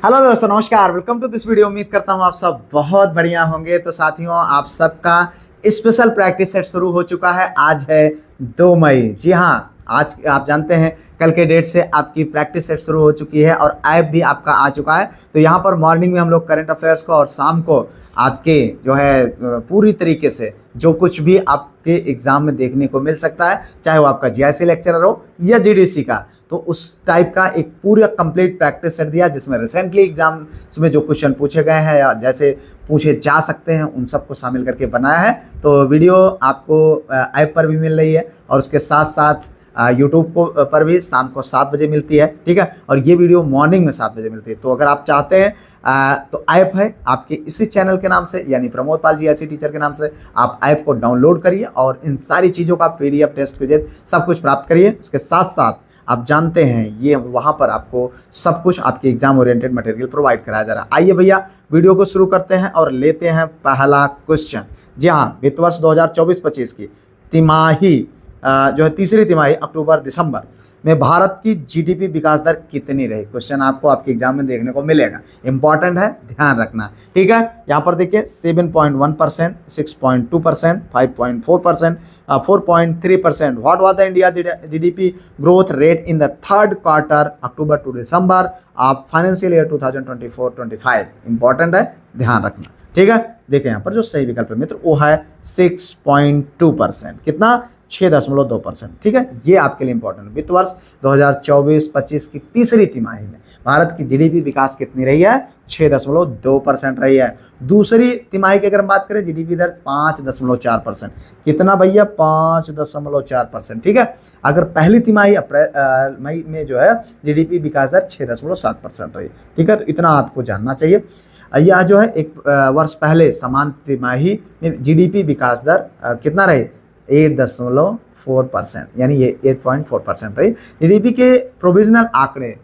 Hello दोस्तों, नमस्कार। Welcome to this video. उम्मीद करता हूँ आप सब बहुत बढ़िया होंगे। तो साथियों, आप सबका स्पेशल प्रैक्टिस सेट शुरू हो चुका है। आज है 2 मई। जी हाँ, आज आप जानते हैं कल के डेट से आपकी प्रैक्टिस सेट शुरू हो चुकी है और ऐप भी आपका आ चुका है। तो यहाँ पर मॉर्निंग में हम लोग करंट अफेयर्स को और शाम को आपके जो है पूरी तरीके से जो कुछ भी आपके एग्जाम में देखने को मिल सकता है, चाहे वो आपका जीआईसी लेक्चरर हो या जीडीसी का, तो उस टाइप का एक पूरा कंप्लीट प्रैक्टिस सेट दिया, जिसमें रिसेंटली एग्जाम्स में जो क्वेश्चन पूछे गए हैं या जैसे पूछे जा सकते हैं उन सबको शामिल करके बनाया है। तो वीडियो आपको ऐप पर भी मिल रही है और उसके साथ साथ यूट्यूब पर भी शाम को 7 बजे मिलती है। ठीक है, और ये वीडियो मॉर्निंग में 7 बजे मिलती है। तो अगर आप चाहते हैं तो ऐप है आपके इसी चैनल के नाम से, यानी प्रमोद पाल जीआईसी टीचर के नाम से। आप ऐप को डाउनलोड करिए और इन सारी चीज़ों का पीडीएफ, टेस्ट क्विज़ सब कुछ प्राप्त करिए। इसके साथ साथ आप जानते हैं ये वहाँ पर आपको सब कुछ आपके एग्जाम ओरिएंटेड मटेरियल प्रोवाइड कराया जा रहा है। आइए भैया, वीडियो को शुरू करते हैं और लेते हैं पहला क्वेश्चन। जी हाँ, वित्त वर्ष 2024-25 की तिमाही जो है तीसरी तिमाही अक्टूबर दिसंबर में भारत की जीडीपी विकास दर कितनी रही। क्वेश्चन आपको आपके एग्जाम में देखने को मिलेगा, इंपॉर्टेंट है, ध्यान रखना। ठीक है, यहाँ पर देखिए 7.1%, 6.2%, 5.4%, 4.3%। What was the India GDP growth rate in the third quarter October to December of financial year 2024-25। Important है, ध्यान रखना। ठीक है, देखिए यहाँ पर जो सही विकल्प है मित्र वो है 6.2%। कितना? 6.2%। ठीक है, ये आपके लिए इंपॉर्टेंट है। वित्त वर्ष 2024-25 की तीसरी तिमाही में भारत की जीडीपी विकास कितनी रही है? 6.2% रही है। दूसरी तिमाही की अगर हम बात करें, जीडीपी दर 5.4%। कितना भैया? 5.4%। ठीक है, अगर पहली तिमाही मई में जो है जीडीपी विकास दर 6.7% रही। ठीक है, तो इतना आपको जानना चाहिए। यह जो है एक वर्ष पहले समान तिमाही में जीडीपी विकास दर कितना रही? 8.4%, यानी ये 8.4% रही। जीडीपी के प्रोविजनल आंकड़े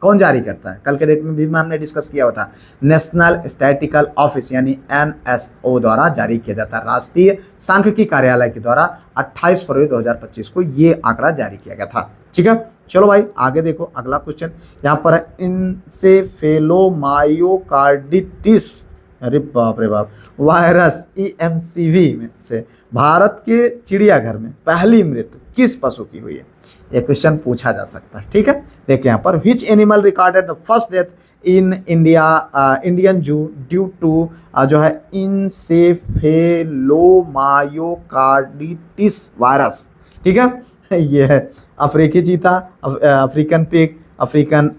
कौन जारी करता है? कल के डेट में भी हमने डिस्कस किया हुआ था। नेशनल स्टैटिकल ऑफिस यानी एनएसओ द्वारा जारी किया जाता है। राष्ट्रीय सांख्यिकी कार्यालय के द्वारा 28 फरवरी 2025 को ये आंकड़ा जारी किया गया था। ठीक है, चलो भाई आगे देखो। अगला क्वेश्चन यहाँ पर है इंसेफेलोमायोकार्डिटिस, अरे बाप रे बाप, वायरस ईएमसीवी में से भारत के चिड़ियाघर में पहली मृत्यु किस पशु की हुई है? ये क्वेश्चन पूछा जा सकता है। ठीक है, देखिए यहाँ पर which animal recorded the first death in India Indian जू ड्यू टू जो है इंसेफेलोमायोकार्डिटिस वायरस। ठीक है, ये है अफ्रीकी चीता, अफ्रीकन पिग, अफ्रीकन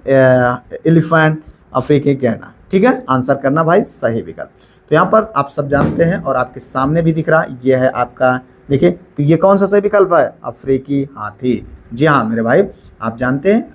एलिफेंट, अफ्रीकी गैंडा। ठीक है, आंसर करना भाई सही विकल्प। तो यहाँ पर आप सब जानते हैं और आपके सामने भी दिख रहा है, ये है आपका, देखिए तो ये कौन सा सही विकल्प है? अफ्रीकी हाथी। जी हाँ मेरे भाई, आप जानते हैं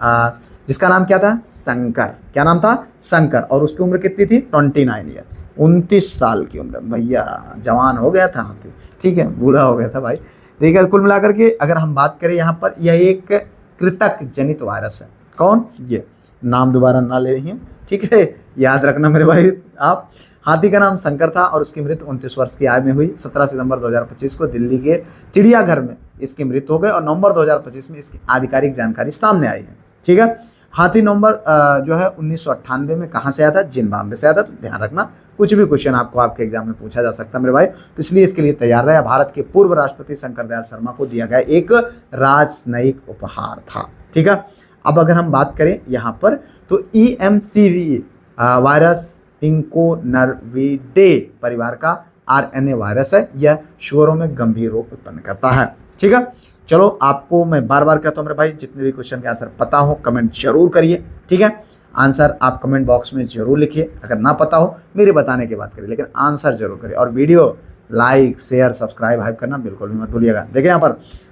जिसका नाम क्या था? शंकर। क्या नाम था? शंकर। और उसकी उम्र कितनी थी? 29 ईयर, 29 साल की उम्र। भैया जवान हो गया था हाथी। ठीक है, बूढ़ा हो गया था भाई। देखिए कुल मिलाकर के अगर हम बात करें यहाँ पर, यह एक कृतक जनित वायरस है। कौन? ये नाम दोबारा ना ले रही हूँ। ठीक है, याद रखना मेरे भाई आप। हाथी का नाम शंकर था और उसकी मृत्यु 29 वर्ष की आयु में हुई। 17 सितंबर 2025 को दिल्ली के चिड़ियाघर में इसकी मृत्यु हो गई और नवंबर 2025 में इसकी आधिकारिक जानकारी सामने आई है। ठीक है, हाथी नवंबर जो है 1998 में कहाँ से आया था? जिम्बाब्वे से आया था। तो ध्यान रखना, कुछ भी क्वेश्चन आपको आपके एग्जाम में पूछा जा सकता है मेरे भाई, तो इसलिए इसके लिए तैयार रहे। भारत के पूर्व राष्ट्रपति शंकर दयाल शर्मा को दिया गया एक राजनयिक उपहार था। ठीक है, अब अगर हम बात करें यहाँ पर, तो ईएमसीवी वायरस पिंकोनर्विडे परिवार का आरएनए वायरस है। यह शुअरों में गंभीर रोग उत्पन्न करता है। ठीक है, चलो आपको मैं बार बार कहता हूँ मेरे भाई, जितने भी क्वेश्चन के आंसर पता हो कमेंट जरूर करिए। ठीक है, आंसर आप कमेंट बॉक्स में जरूर लिखिए। अगर ना पता हो मेरे बताने की बात करिए, लेकिन आंसर जरूर करिए। और video like, share, subscribe, hype करना बिल्कुल भी मत भूलिएगा। देखिए यहाँ पर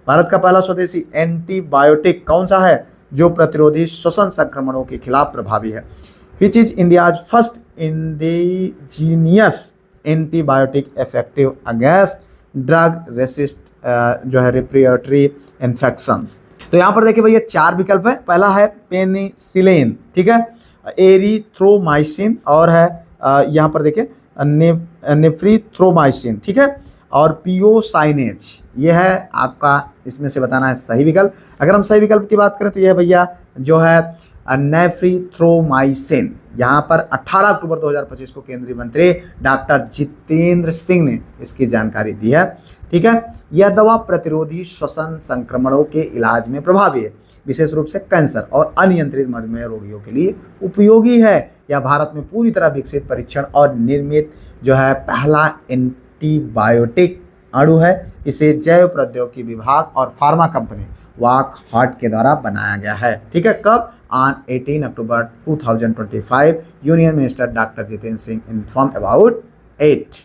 भारत का पहला स्वदेशी एंटीबायोटिक कौन सा है जो प्रतिरोधी श्वसन संक्रमणों के खिलाफ प्रभावी है? Which is India's first indigenous antibiotic effective against drug resist जो है respiratory infections। तो यहाँ पर देखिए भैया 4 विकल्प है। पहला है पेनिसिलिन, ठीक है, एरिथ्रोमाइसिन, और है यहाँ पर देखिए नेफ्रिथ्रोमाइसिन, ठीक है, और पियोसाइनेज। ये है आपका इसमें से बताना है सही विकल्प। अगर हम सही विकल्प की बात करें तो यह भैया जो है नेफ्रिथ्रोमाइसिन, यहाँ पर 18 अक्टूबर 2025 को केंद्रीय मंत्री डॉक्टर जितेंद्र सिंह ने इसकी जानकारी दी है। ठीक है, यह दवा प्रतिरोधी श्वसन संक्रमणों के इलाज में प्रभावी है, विशेष रूप से कैंसर और अनियंत्रित मधुमेह रोगियों के लिए उपयोगी है। यह भारत में पूरी तरह विकसित, परीक्षण और निर्मित जो है पहला एंटीबायोटिक अणु है। इसे जैव प्रौद्योगिकी विभाग और फार्मा कंपनी वाक हार्ट के द्वारा बनाया गया है। ठीक है, कब? On 18 October 2025 union minister doctor Jitendra Singh inform about it.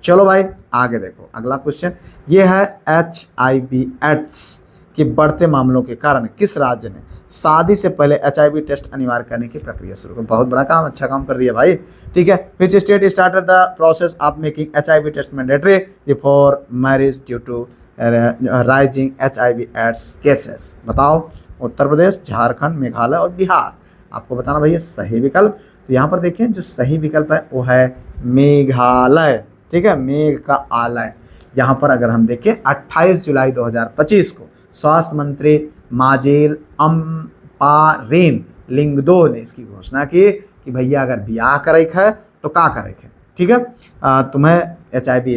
चलो भाई आगे देखो, अगला क्वेश्चन ये है HIV एड्स के बढ़ते मामलों के कारण किस राज्य ने शादी से पहले HIV टेस्ट अनिवार्य करने की प्रक्रिया शुरू की? बहुत बड़ा काम, अच्छा काम कर दिया भाई। ठीक है, which state started the process of making HIV test mandatory before marriage due to rising HIV AIDS cases? बताओ। उत्तर प्रदेश, झारखंड, मेघालय और बिहार। आपको बताना भैया सही विकल्प। तो यहाँ पर देखिए जो सही विकल्प है वो है मेघालय। ठीक है, मेघ का आलय। यहाँ पर अगर हम देखें 28 जुलाई 2025 को स्वास्थ्य मंत्री माजेल अम्पारेन लिंगदो ने इसकी घोषणा की कि भैया अगर ब्याह करे है तो का करे है। ठीक है, तुम्हें HIV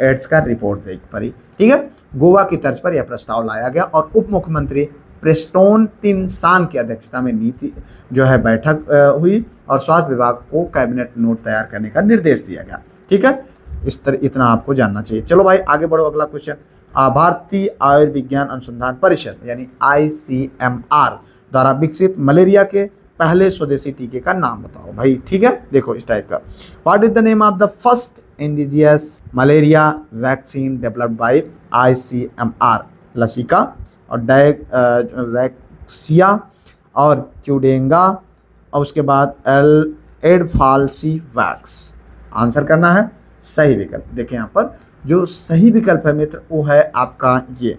एड्स का रिपोर्ट देख पड़ी। ठीक है, गोवा की तर्ज पर यह प्रस्ताव लाया गया और उप मुख्यमंत्री प्रेस्टोन तिनसांग की अध्यक्षता में नीति जो है बैठक हुई और स्वास्थ्य विभाग को कैबिनेट नोट तैयार करने का निर्देश दिया गया। ठीक है, इस तरह इतना आपको जानना चाहिए। चलो भाई आगे बढ़ो, अगला क्वेश्चन। भारतीय आयुर्विज्ञान अनुसंधान परिषद यानी ICMR द्वारा विकसित मलेरिया के पहले स्वदेशी टीके का नाम बताओ भाई। ठीक है, देखो इस टाइप का। What is the name of the first indigenous malaria vaccine developed by ICMR? लसिका और वैक्सिया और क्यूडेंगा और उसके बाद एडफाल्सी वैक्स। आंसर करना है सही विकल्प। देखिए यहाँ पर जो सही विकल्प है मित्र वो है आपका ये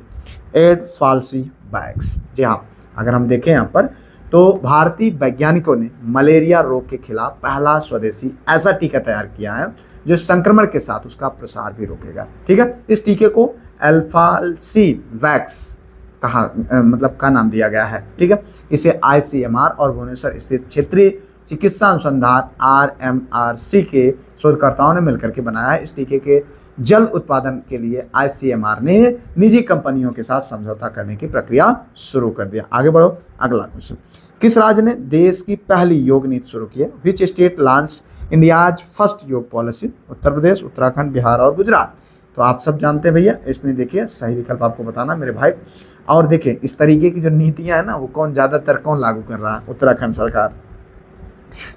एडफाल्सी वैक्स। जी हाँ, अगर हम देखें यहाँ पर तो भारतीय वैज्ञानिकों ने मलेरिया रोग के खिलाफ पहला स्वदेशी ऐसा टीका तैयार किया है जो संक्रमण के साथ उसका प्रसार भी रोकेगा। ठीक है, इस टीके को एल्फाल्सी वैक्स मतलब का नाम दिया गया है। ठीक है, इसे ICMR और भुवनेश्वर स्थित क्षेत्रीय चिकित्सा अनुसंधान RMRC के शोधकर्ताओं ने मिलकर के बनाया है। इस टीके के जल्द उत्पादन के लिए ICMR ने निजी कंपनियों के साथ समझौता करने की प्रक्रिया शुरू कर दिया। आगे बढ़ो, अगला क्वेश्चन। किस राज्य ने देश की पहली योग नीति शुरू की है? Which state launch India's first योग पॉलिसी? उत्तर प्रदेश, उत्तराखंड, बिहार और गुजरात। तो आप सब जानते हैं भैया, इसमें देखिए सही विकल्प आपको बताना मेरे भाई। और देखिए इस तरीके की जो नीतियां है ना वो ज़्यादातर कौन लागू कर रहा है? उत्तराखंड सरकार।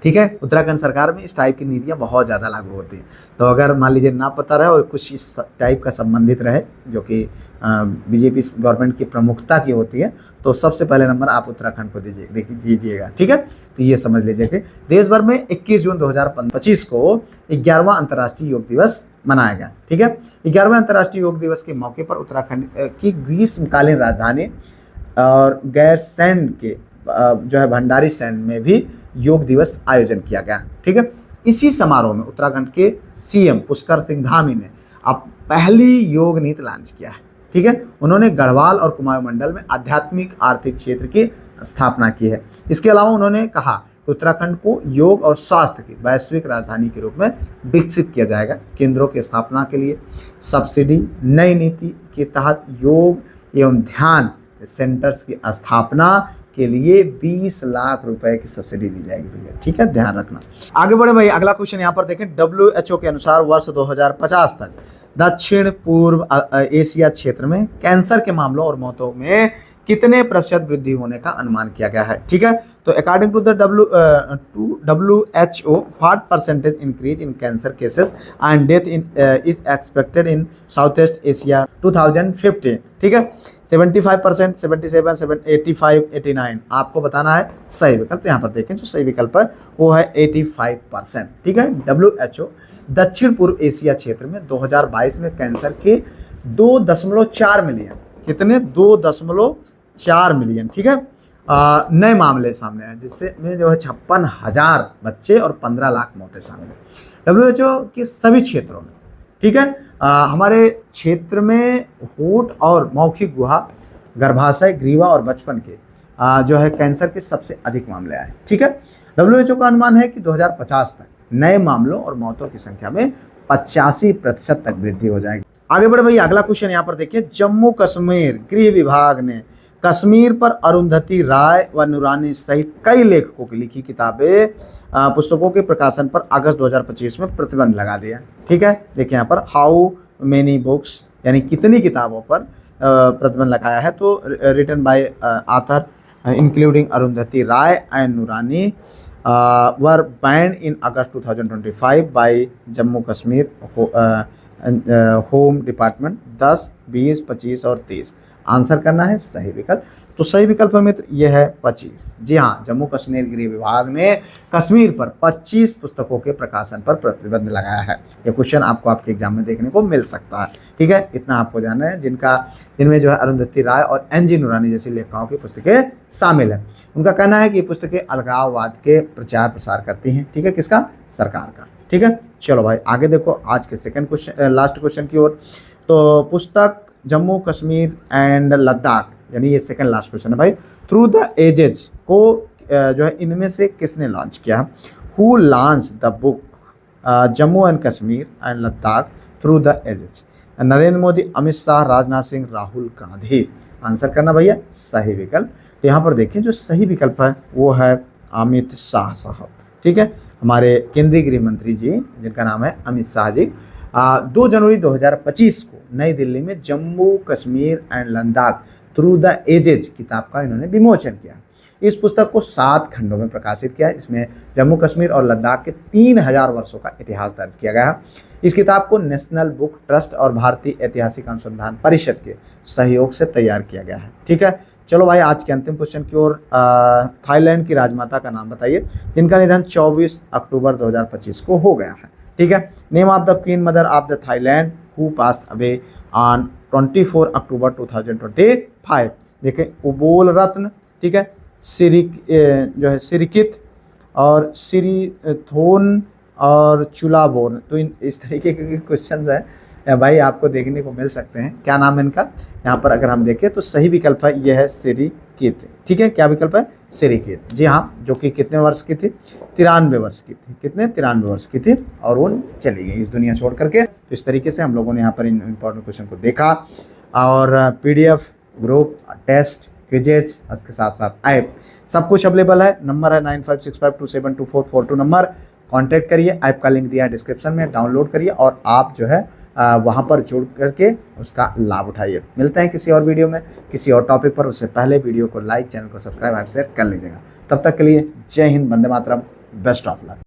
ठीक है, उत्तराखंड सरकार में इस टाइप की नीतियां बहुत ज़्यादा लागू होती हैं। तो अगर मान लीजिए ना पता रहे और कुछ इस टाइप का संबंधित रहे जो कि बीजेपी गवर्नमेंट की प्रमुखता की होती है तो सबसे पहले नंबर आप उत्तराखंड को दीजिएगा। ठीक है, तो ये समझ लीजिए कि देश भर में 21 जून 2025 को 11वां अंतर्राष्ट्रीय योग दिवस मनाया गया। ठीक है, 11वें अंतर्राष्ट्रीय योग दिवस के मौके पर उत्तराखंड की ग्रीष्मकालीन राजधानी और गैरसैंण के जो है भंडारी सैंड में भी योग दिवस आयोजन किया गया। ठीक है, इसी समारोह में उत्तराखंड के CM पुष्कर सिंह धामी ने अब पहली योग नीति लॉन्च किया है। ठीक है, उन्होंने गढ़वाल और कुमाऊं मंडल में आध्यात्मिक आर्थिक क्षेत्र की स्थापना की है। इसके अलावा उन्होंने कहा कि उत्तराखंड को योग और स्वास्थ्य की वैश्विक राजधानी के रूप में विकसित किया जाएगा। केंद्रों की स्थापना के लिए सब्सिडी, नई नीति के तहत योग एवं ध्यान सेंटर्स की स्थापना के लिए 20 लाख रुपए की सब्सिडी दी जाएगी भैया। ठीक है, ध्यान रखना। आगे बढ़े भाई, अगला क्वेश्चन यहाँ पर देखें। WHO के अनुसार वर्ष 2050 तक दक्षिण पूर्व एशिया क्षेत्र में कैंसर के मामलों और मौतों में कितने प्रतिशत वृद्धि होने का अनुमान किया गया है? ठीक है, तो according to the WHO what percentage increase in cancer cases and death is expected in South East Asia 2050? ठीक है, 75%, 77, 85, 89। आपको बताना है सही विकल्प। यहाँ पर देखें जो सही विकल्प है वो है 85%। ठीक है, WHO दक्षिण पूर्व एशिया क्षेत्र में 2022 में कैंसर के 2.4 मिलियन, कितने 2.4 मिलियन, ठीक है, नए मामले सामने आए जिससे में जो है 56,000 बच्चे और 15 लाख मौतें शामिल हैं। WHO के सभी क्षेत्रों में, ठीक है, हमारे क्षेत्र में होठ और मौखिक गुहा, गर्भाशय, ग्रीवा और बचपन के जो है कैंसर के सबसे अधिक मामले आए। ठीक है, WHO का अनुमान है कि 2050 तक नए मामलों और मौतों की संख्या में 85% तक वृद्धि हो जाएगी। आगे बढ़े भैया, अगला क्वेश्चन यहाँ पर देखिए, जम्मू कश्मीर गृह विभाग ने कश्मीर पर अरुंधति राय व नूरानी सहित कई लेखकों की लिखी किताबें पुस्तकों के प्रकाशन पर अगस्त 2025 में प्रतिबंध लगा दिया। ठीक है, देखिए यहाँ पर हाउ मेनी बुक्स, यानी कितनी किताबों पर प्रतिबंध लगाया है। तो written by author including Arundhati Roy and Noorani were banned in August 2025 by Jammu Kashmir home department 10, 20, 25 और 30। आंसर करना है सही विकल्प। तो सही विकल्प है मित्र, यह है 25। जी हाँ, जम्मू कश्मीर गृह विभाग ने कश्मीर पर 25 पुस्तकों के प्रकाशन पर प्रतिबंध लगाया है। यह क्वेश्चन आपको आपके एग्जाम में देखने को मिल सकता है। ठीक है, इतना आपको जानना है। जिनमें जो है अरुंधति राय और NG नूरानी जैसी लेखिकाओं की पुस्तकें शामिल है। उनका कहना है कि ये पुस्तकें अलगाववाद के प्रचार प्रसार करती हैं। ठीक है, किसका? सरकार का। ठीक है, चलो भाई आगे देखो आज के सेकंड क्वेश्चन, लास्ट क्वेश्चन की ओर। तो पुस्तक जम्मू कश्मीर एंड लद्दाख, यानी ये सेकंड लास्ट क्वेश्चन है भाई, थ्रू द एजेस को जो है इनमें से किसने लॉन्च किया? Who launch the book Jammu and Kashmir and Ladakh through the ages? Narendra Modi, Amit Shah, Rajnath Singh, Rahul Gandhi. Answer करना भैया सही विकल्प। तो यहाँ पर देखिए जो सही विकल्प है वो है अमित शाह साहब। ठीक है, हमारे केंद्रीय गृह मंत्री जी जिनका नाम है अमित शाह जी 2 जनवरी 2025 को नई दिल्ली में Jammu Kashmir and Ladakh through the edges किताब का इन्होंने विमोचन किया। इस पुस्तक को 7 खंडों में प्रकाशित किया। इसमें जम्मू कश्मीर और लद्दाख के 3000 वर्षों का इतिहास दर्ज किया गया है। इस किताब को नेशनल बुक ट्रस्ट और भारतीय ऐतिहासिक अनुसंधान परिषद के सहयोग से तैयार किया गया है। ठीक है, चलो भाई आज के अंतिम क्वेश्चन की ओर। थाईलैंड की राजमाता का नाम बताइए जिनका निधन 24 अक्टूबर 2025 को हो गया है। ठीक है, name of the queen mother of the Thailand who passed away on 24 अक्टूबर 2025। देखिए उबोल रत्न, ठीक है, जो है सिरिकित और सिरिथोन और चुलाबोर्न। तो इस तरीके के क्वेश्चन हैं भाई आपको देखने को मिल सकते हैं। क्या नाम है इनका? यहाँ पर अगर हम देखें तो सही विकल्प है यह है सिरिकित। ठीक है, क्या विकल्प है? सिरिकित। जी हाँ, जो कि कितने वर्ष की थी? 93 वर्ष की थी। कितने? 93 वर्ष की थी और वो चली गई इस दुनिया छोड़ करके। तो इस तरीके से हम लोगों ने यहाँ पर इन इम्पोर्टेंट क्वेश्चन को देखा और PDF, ग्रुप, टेस्ट, क्विजेज, उसके साथ साथ ऐप सब कुछ अवेलेबल है। नंबर है 9565272442 नंबर। कांटेक्ट करिए, ऐप का लिंक दिया है डिस्क्रिप्शन में, डाउनलोड करिए और आप जो है वहाँ पर जुड़ करके उसका लाभ उठाइए। मिलते हैं किसी और वीडियो में किसी और टॉपिक पर। उससे पहले वीडियो को लाइक, चैनल को सब्सक्राइब, ऐप शेयर कर लीजिएगा। तब तक के लिए जय Hind, Vande Mataram, best of luck.